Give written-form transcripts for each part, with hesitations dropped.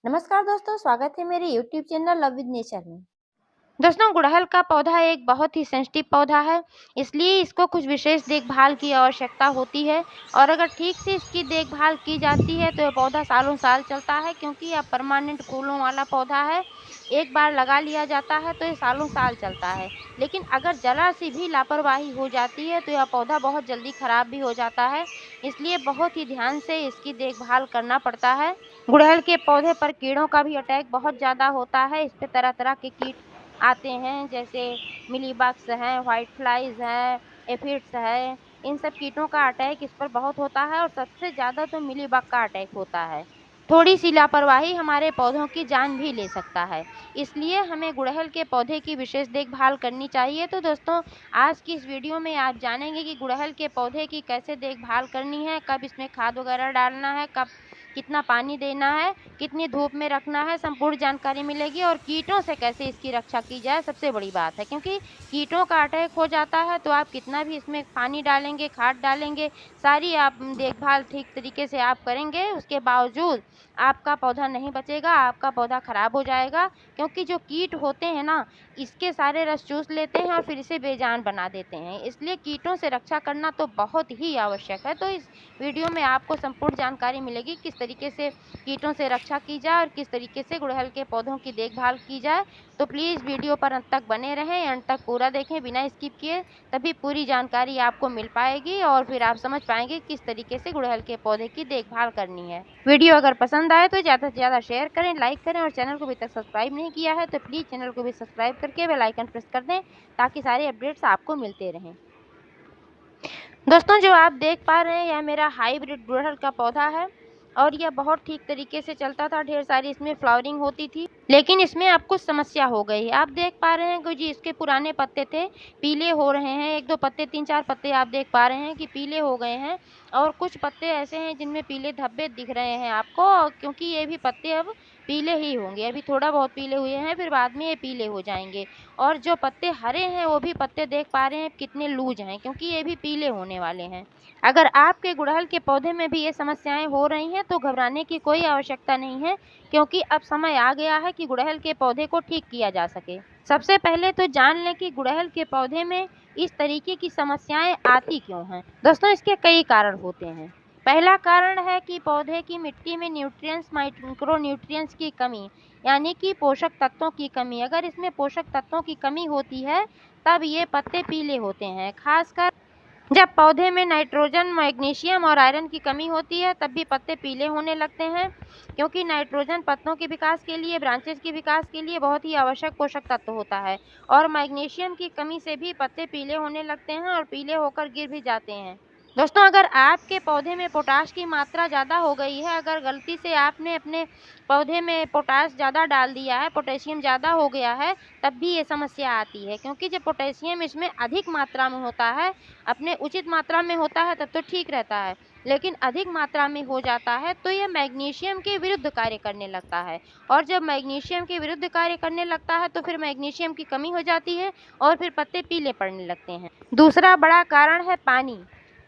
नमस्कार दोस्तों, स्वागत है मेरे YouTube channel love with nature में। दोस्तों, गुड़हल का पौधा एक बहुत ही सेंसिटिव पौधा है, इसलिए इसको कुछ विशेष देखभाल की आवश्यकता होती है और अगर ठीक से इसकी देखभाल की जाती है तो ये पौधा सालों साल चलता है क्योंकि यह परमानेंट फूलों वाला पौधा है। एक बार लगा लिया जाता है तो ये सालों साल चलता है, लेकिन अगर ज़रा सी भी लापरवाही हो जाती है तो यह पौधा बहुत जल्दी खराब भी हो जाता है, इसलिए बहुत ही ध्यान से इसकी देखभाल करना पड़ता है। गुड़हल के पौधे पर कीड़ों का भी अटैक बहुत ज़्यादा होता है। इस पे तरह-तरह के कीट आते हैं, जैसे मिलीबग्स हैं, व्हाइट फ्लाइज़ हैं, एफिड्स है। इन सब कीटों का अटैक इस पर बहुत होता है और सबसे ज़्यादा तो मिलीबग का अटैक होता है। थोड़ी-सी लापरवाही हमारे पौधों की जान भी ले सकता है, इसलिए हमें गुड़हल के पौधे की विशेष देखभाल करनी चाहिए। तो दोस्तों, आज की इस वीडियो में आप जानेंगे कि गुड़हल के पौधे की कैसे देखभाल करनी है, कब इसमें खाद वगैरह डालना है, कब कितना पानी देना है, कितनी धूप में रखना है, संपूर्ण जानकारी मिलेगी और कीटों से कैसे इसकी रक्षा की जाए, सबसे बड़ी बात है। क्योंकि कीटों का अटैक हो जाता है तो आप कितना भी इसमें पानी डालेंगे, खाद डालेंगे, सारी आप देखभाल ठीक तरीके से आप करेंगे, उसके बावजूद आपका पौधा नहीं बचेगा, आपका पौधा खराब हो जाएगा। क्योंकि जो कीट होते हैं ना, इसके सारे रस चूस लेते हैं और फिर इसे बेजान बना देते हैं, इसलिए कीटों से रक्षा करना तो बहुत ही आवश्यक है। तो इस वीडियो में आपको संपूर्ण जानकारी मिलेगी किस तरीके से कीटों से रक्षा की जाए और किस तरीके से गुड़हल के पौधों की देखभाल की जाए। तो प्लीज़ वीडियो पर अंत तक बने रहें, अंत तक पूरा देखें बिना स्किप किए, तभी पूरी जानकारी आपको मिल पाएगी और फिर आप समझ पाएंगे किस तरीके से गुड़हल के पौधे की देखभाल करनी है। वीडियो अगर पसंद आए तो ज़्यादा से ज़्यादा शेयर करें, लाइक करें और चैनल को अभी तक सब्सक्राइब नहीं किया है तो प्लीज़ चैनल को भी सब्सक्राइब करके बेल आइकन प्रेस कर दें ताकि सारे अपडेट्स आपको मिलते रहें। दोस्तों, जो आप देख पा रहे हैं यह मेरा हाइब्रिड गुड़हल का पौधा है और यह बहुत ठीक तरीके से चलता था, ढेर सारी इसमें फ्लावरिंग होती थी, लेकिन इसमें अब कुछ समस्या हो गई है। आप देख पा रहे हैं कि जी इसके पुराने पत्ते थे, पीले हो रहे हैं, 1-2 पत्ते, 3-4 पत्ते आप देख पा रहे हैं कि पीले हो गए हैं और कुछ पत्ते ऐसे हैं जिनमें पीले धब्बे दिख रहे हैं आपको, क्योंकि ये भी पत्ते अब पीले ही होंगे। अभी थोड़ा बहुत पीले हुए हैं, फिर बाद में ये पीले हो जाएंगे। और जो पत्ते हरे हैं वो भी पत्ते देख पा रहे हैं कितने लूज हैं, क्योंकि ये भी पीले होने वाले हैं। अगर आपके गुड़हल के पौधे में भी ये समस्याएं हो रही हैं तो घबराने की कोई आवश्यकता नहीं है, क्योंकि अब समय आ गया है कि गुड़हल के पौधे को ठीक किया जा सके। सबसे पहले तो जान लें कि गुड़हल के पौधे में इस तरीके की समस्याएं आती क्यों हैं। दोस्तों, इसके कई कारण होते हैं। पहला कारण है कि पौधे की मिट्टी में न्यूट्रिएंट्स, माइक्रो न्यूट्रिएंट्स की कमी, यानी कि पोषक तत्वों की कमी। अगर इसमें पोषक तत्वों की कमी होती है तब ये पत्ते पीले होते हैं। खासकर जब पौधे में नाइट्रोजन, मैग्नीशियम और आयरन की कमी होती है तब भी पत्ते पीले होने लगते हैं, क्योंकि नाइट्रोजन पत्तों के विकास के लिए, ब्रांचेज के विकास के लिए बहुत ही आवश्यक पोषक तत्व होता है और मैग्नीशियम की कमी से भी पत्ते पीले होने लगते हैं और पीले होकर गिर भी जाते हैं। दोस्तों, अगर आपके पौधे में पोटाश की मात्रा ज़्यादा हो गई है, अगर गलती से आपने अपने पौधे में पोटाश ज़्यादा डाल दिया है, पोटेशियम ज़्यादा हो गया है, तब भी ये समस्या आती है। क्योंकि जब पोटेशियम इसमें अधिक मात्रा में होता है, अपने उचित मात्रा में होता है तब तो ठीक रहता है, लेकिन अधिक मात्रा में हो जाता है तो यह मैग्नीशियम के विरुद्ध कार्य करने लगता है और जब मैग्नीशियम के विरुद्ध कार्य करने लगता है तो फिर मैग्नीशियम की कमी हो जाती है और फिर पत्ते पीले पड़ने लगते हैं। दूसरा बड़ा कारण है पानी,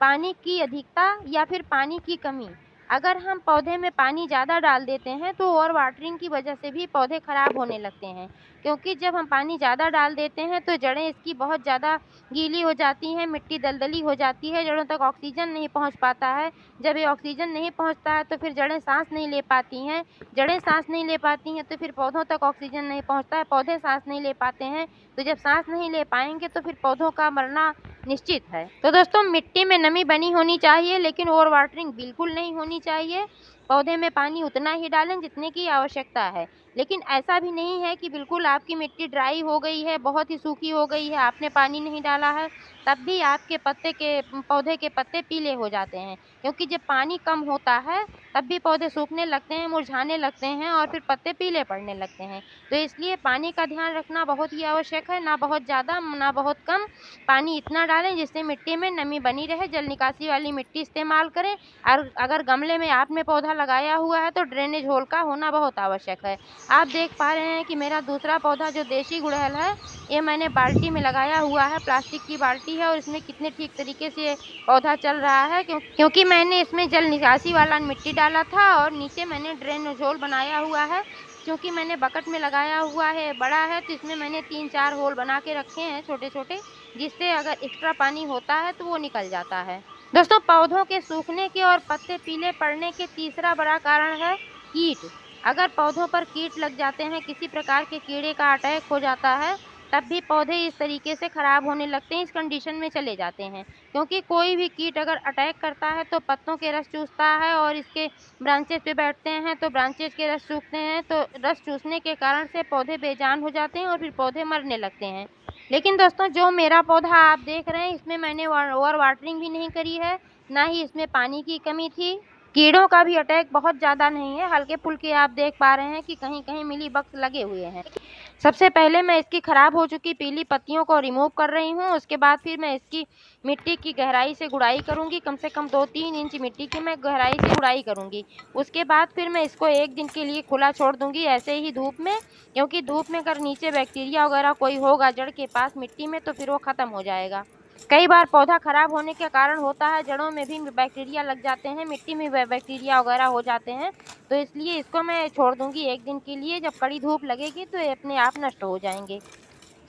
पानी की अधिकता या फिर पानी की कमी। अगर हम पौधे में पानी ज़्यादा डाल देते हैं तो ओवर वाटरिंग की वजह से भी पौधे खराब होने लगते हैं, क्योंकि जब हम पानी ज़्यादा डाल देते हैं तो जड़ें इसकी बहुत ज़्यादा गीली हो जाती हैं, मिट्टी दलदली हो जाती है, जड़ों तक ऑक्सीजन नहीं पहुंच पाता है। जब ये ऑक्सीजन नहीं पहुंचता है तो फिर जड़ें सांस नहीं ले पाती हैं, जड़ें सांस नहीं ले पाती हैं तो फिर पौधों तक ऑक्सीजन नहीं पहुंचता है, पौधे सांस नहीं ले पाते हैं, तो जब सांस नहीं ले पाएंगे तो फिर पौधों का मरना निश्चित है। तो दोस्तों, मिट्टी में नमी बनी होनी चाहिए, लेकिन ओवर वाटरिंग बिल्कुल नहीं होनी चाहिए। पौधे में पानी उतना ही डालें जितने की आवश्यकता है, लेकिन ऐसा भी नहीं है कि बिल्कुल आपकी मिट्टी ड्राई हो गई है, बहुत ही सूखी हो गई है, आपने पानी नहीं डाला है, तब भी आपके पौधे के पत्ते पीले हो जाते हैं। क्योंकि जब पानी कम होता है तब भी पौधे सूखने लगते हैं, मुरझाने लगते हैं और फिर पत्ते पीले पड़ने लगते हैं। तो इसलिए पानी का ध्यान रखना बहुत ही आवश्यक है, ना बहुत ज़्यादा ना बहुत कम। पानी इतना डालें जिससे मिट्टी में नमी बनी रहे, जल निकासी वाली मिट्टी इस्तेमाल करें। और अगर गमले में आपने पौधा लगाया हुआ है तो ड्रेनेज होल का होना बहुत आवश्यक है। आप देख पा रहे हैं कि मेरा दूसरा पौधा जो देशी गुड़हल है, ये मैंने बाल्टी में लगाया हुआ है, प्लास्टिक की बाल्टी मिट्टी है और इसमें कितने ठीक तरीके से पौधा चल रहा है, क्योंकि मैंने इसमें जल निकासी वाला मिट्टी डाला था और नीचे मैंने ड्रेन होल बनाया हुआ है। क्योंकि मैंने बकेट में लगाया हुआ है बड़ा है, तो इसमें मैंने 3-4 होल बना के रखे हैं छोटे छोटे, जिससे अगर एक्स्ट्रा पानी होता है तो वो निकल जाता है। दोस्तों, पौधों के सूखने के और पत्ते पीले पड़ने के तीसरा बड़ा कारण है कीट। अगर पौधों पर कीट लग जाते हैं, किसी प्रकार के कीड़े का अटैक हो जाता है, तब भी पौधे इस तरीके से खराब होने लगते हैं, इस कंडीशन में चले जाते हैं। क्योंकि कोई भी कीट अगर अटैक करता है तो पत्तों के रस चूसता है और इसके ब्रांचेस पे बैठते हैं, तो ब्रांचेस के रस चूसते हैं, तो रस चूसने के कारण से पौधे बेजान हो जाते हैं और फिर पौधे मरने लगते हैं। लेकिन दोस्तों, जो मेरा पौधा आप देख रहे हैं, इसमें मैंने ओवर वाटरिंग भी नहीं करी है, ना ही इसमें पानी की कमी थी। कीड़ों का भी अटैक बहुत ज़्यादा नहीं है, हल्के फुल्के आप देख पा रहे हैं कि कहीं कहीं मिली बग्स लगे हुए हैं। सबसे पहले मैं इसकी खराब हो चुकी पीली पत्तियों को रिमूव कर रही हूँ। उसके बाद फिर मैं इसकी मिट्टी की गहराई से गुड़ाई करूँगी, कम से कम 2-3 इंच मिट्टी की मैं गहराई से गुड़ाई करूँगी। उसके बाद फिर मैं इसको 1 दिन के लिए खुला छोड़ दूँगी, ऐसे ही धूप में, क्योंकि धूप में अगर नीचे बैक्टीरिया वगैरह कोई होगा जड़ के पास मिट्टी में, तो फिर वो ख़त्म हो जाएगा। कई बार पौधा खराब होने के कारण होता है जड़ों में भी बैक्टीरिया लग जाते हैं, मिट्टी में बैक्टीरिया वगैरह हो जाते हैं, तो इसलिए इसको मैं छोड़ दूंगी 1 दिन के लिए। जब कड़ी धूप लगेगी तो ये अपने आप नष्ट हो जाएंगे।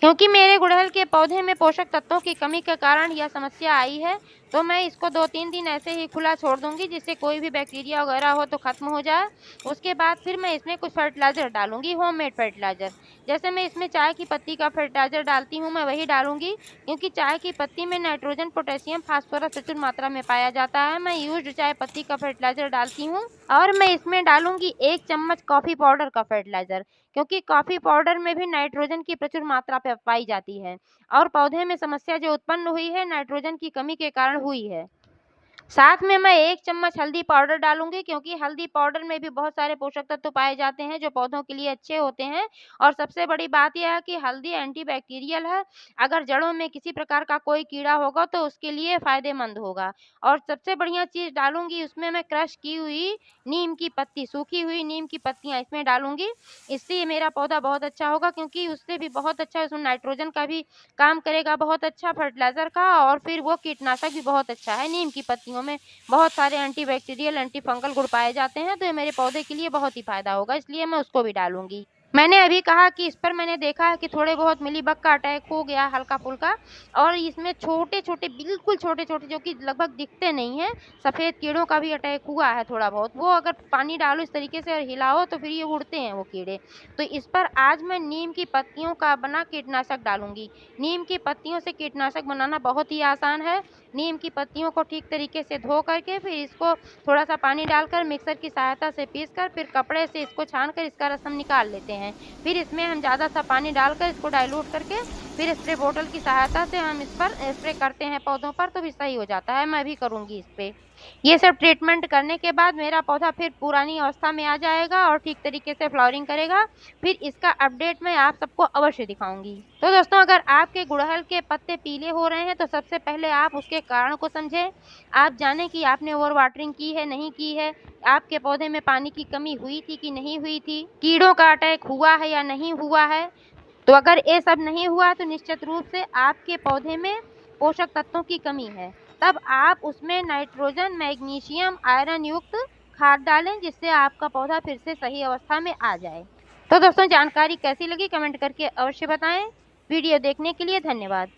क्योंकि मेरे गुड़हल के पौधे में पोषक तत्वों की कमी के कारण यह समस्या आई है, तो मैं इसको 2-3 दिन ऐसे ही खुला छोड़ दूंगी, जिससे कोई भी बैक्टीरिया वगैरह हो तो ख़त्म हो जाए। उसके बाद फिर मैं इसमें कुछ फर्टिलाइज़र डालूंगी, होममेड फर्टिलाइज़र। जैसे मैं इसमें चाय की पत्ती का फर्टिलाइज़र डालती हूँ, मैं वही डालूंगी, क्योंकि चाय की पत्ती में नाइट्रोजन, पोटेशियम, फास्फोरस प्रचुर मात्रा में पाया जाता है। मैं यूज्ड चाय पत्ती का फर्टिलाइज़र डालती हूँ और मैं इसमें डालूंगी 1 चम्मच कॉफ़ी पाउडर का फर्टिलाइज़र, क्योंकि कॉफ़ी पाउडर में भी नाइट्रोजन की प्रचुर मात्रा पाई जाती है और पौधे में समस्या जो उत्पन्न हुई है नाइट्रोजन की कमी के कारण हुई है। साथ में मैं 1 चम्मच हल्दी पाउडर डालूंगी, क्योंकि हल्दी पाउडर में भी बहुत सारे पोषक तत्व पाए जाते हैं जो पौधों के लिए अच्छे होते हैं। और सबसे बड़ी बात यह है कि हल्दी एंटीबैक्टीरियल है, अगर जड़ों में किसी प्रकार का कोई कीड़ा होगा तो उसके लिए फायदेमंद होगा। और सबसे बढ़िया चीज़ डालूंगी, उसमें मैं क्रश की हुई नीम की पत्ती, सूखी हुई नीम की पत्तियाँ इसमें डालूंगी। इससे मेरा पौधा बहुत अच्छा होगा, क्योंकि उससे भी बहुत अच्छा, उसमें नाइट्रोजन का भी काम करेगा बहुत अच्छा फर्टिलाइज़र का, और फिर वो कीटनाशक भी बहुत अच्छा है। नीम की पत्तियों में बहुत सारे एंटीबैक्टीरियल, एंटी फंगल गुण पाए जाते हैं, तो ये मेरे पौधे के लिए बहुत ही फ़ायदा होगा, इसलिए मैं उसको भी डालूंगी। मैंने अभी कहा कि इस पर मैंने देखा है कि थोड़े बहुत मिलीबग का अटैक हो गया हल्का-फुल्का, और इसमें छोटे-छोटे, बिल्कुल छोटे-छोटे, जो कि लगभग दिखते नहीं हैं, सफ़ेद कीड़ों का भी अटैक हुआ है थोड़ा बहुत। वो अगर पानी डालो इस तरीके से और हिलाओ तो फिर ये उड़ते हैं वो कीड़े। तो इस पर आज मैं नीम की पत्तियों का बना कीटनाशक डालूंगी। नीम की पत्तियों से कीटनाशक बनाना बहुत ही आसान है। नीम की पत्तियों को ठीक तरीके से धो करके फिर इसको थोड़ा सा पानी डालकर मिक्सर की सहायता से पीसकर फिर कपड़े से इसको छानकर इसका रस हम निकाल लेते हैं। फिर इसमें हम ज़्यादा सा पानी डालकर इसको डाइल्यूट करके फिर स्प्रे बोतल की सहायता से हम इस पर स्प्रे करते हैं पौधों पर, तो भी सही हो जाता है। मैं भी करूँगी इस पर। ये सब ट्रीटमेंट करने के बाद मेरा पौधा फिर पुरानी अवस्था में आ जाएगा और ठीक तरीके से फ्लावरिंग करेगा। फिर इसका अपडेट मैं आप सबको अवश्य दिखाऊंगी। तो दोस्तों, अगर आपके गुड़हल के पत्ते पीले हो रहे हैं तो सबसे पहले आप उसके कारण को समझें। आप जानें कि आपने ओवर वाटरिंग की है, नहीं की है, आपके पौधे में पानी की कमी हुई थी कि नहीं हुई थी, कीड़ों का अटैक हुआ है या नहीं हुआ है। तो अगर ये सब नहीं हुआ तो निश्चित रूप से आपके पौधे में पोषक तत्वों की कमी है। तब आप उसमें नाइट्रोजन, मैग्नीशियम, आयरन युक्त खाद डालें, जिससे आपका पौधा फिर से सही अवस्था में आ जाए। तो दोस्तों, जानकारी कैसी लगी कमेंट करके अवश्य बताएं। वीडियो देखने के लिए धन्यवाद।